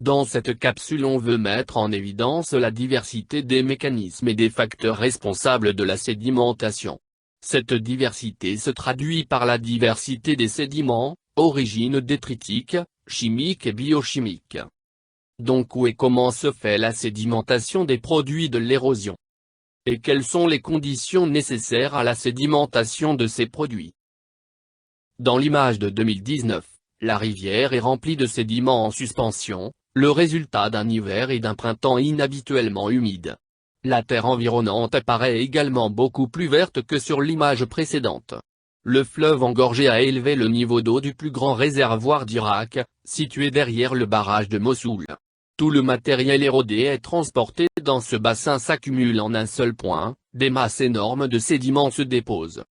Dans cette capsule on veut mettre en évidence la diversité des mécanismes et des facteurs responsables de la sédimentation. Cette diversité se traduit par la diversité des sédiments, origine détritique, chimique et biochimique. Donc où et comment se fait la sédimentation des produits de l'érosion? Et quelles sont les conditions nécessaires à la sédimentation de ces produits? Dans l'image de 2019, la rivière est remplie de sédiments en suspension, le résultat d'un hiver et d'un printemps inhabituellement humides. La terre environnante apparaît également beaucoup plus verte que sur l'image précédente. Le fleuve engorgé a élevé le niveau d'eau du plus grand réservoir d'Irak, situé derrière le barrage de Mossoul. Tout le matériel érodé est transporté dans ce bassin s'accumule en un seul point, des masses énormes de sédiments se déposent.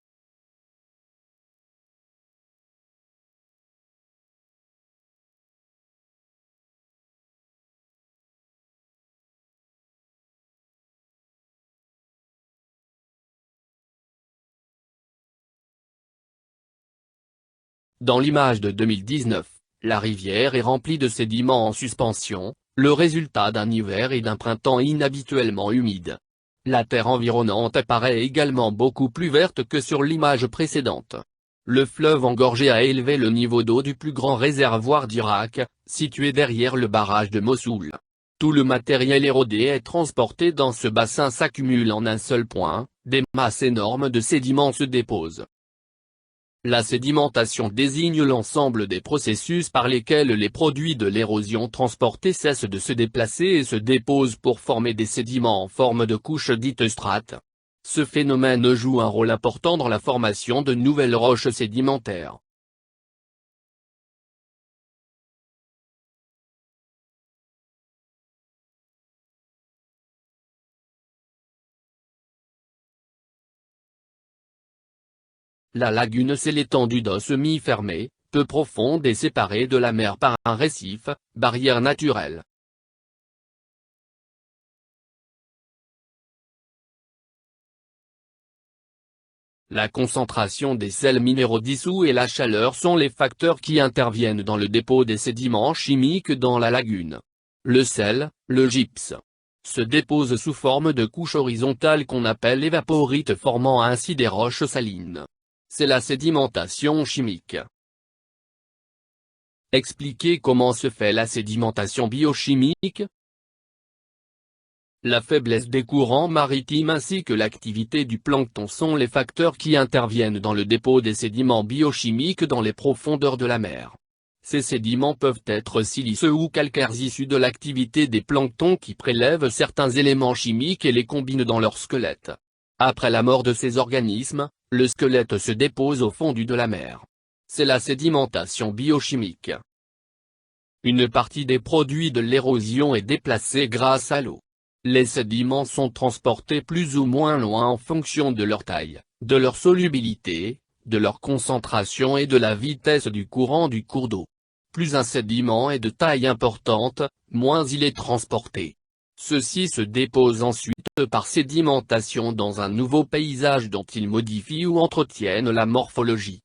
Dans l'image de 2019, la rivière est remplie de sédiments en suspension, le résultat d'un hiver et d'un printemps inhabituellement humides. La terre environnante apparaît également beaucoup plus verte que sur l'image précédente. Le fleuve engorgé a élevé le niveau d'eau du plus grand réservoir d'Irak, situé derrière le barrage de Mossoul. Tout le matériel érodé est transporté dans ce bassin s'accumule en un seul point, des masses énormes de sédiments se déposent. La sédimentation désigne l'ensemble des processus par lesquels les produits de l'érosion transportés cessent de se déplacer et se déposent pour former des sédiments en forme de couche dite strates. Ce phénomène joue un rôle important dans la formation de nouvelles roches sédimentaires. La lagune c'est l'étendue d'eau semi-fermée, peu profonde et séparée de la mer par un récif, barrière naturelle. La concentration des sels minéraux dissous et la chaleur sont les facteurs qui interviennent dans le dépôt des sédiments chimiques dans la lagune. Le sel, le gypse, se dépose sous forme de couche horizontale qu'on appelle évaporite formant ainsi des roches salines. C'est la sédimentation chimique. Expliquer comment se fait la sédimentation biochimique. La faiblesse des courants maritimes ainsi que l'activité du plancton sont les facteurs qui interviennent dans le dépôt des sédiments biochimiques dans les profondeurs de la mer. Ces sédiments peuvent être siliceux ou calcaires issus de l'activité des planctons qui prélèvent certains éléments chimiques et les combinent dans leur squelette. Après la mort de ces organismes, le squelette se dépose au fond de la mer. C'est la sédimentation biochimique. Une partie des produits de l'érosion est déplacée grâce à l'eau. Les sédiments sont transportés plus ou moins loin en fonction de leur taille, de leur solubilité, de leur concentration et de la vitesse du courant du cours d'eau. Plus un sédiment est de taille importante, moins il est transporté. Ceux-ci se déposent ensuite par sédimentation dans un nouveau paysage dont ils modifient ou entretiennent la morphologie.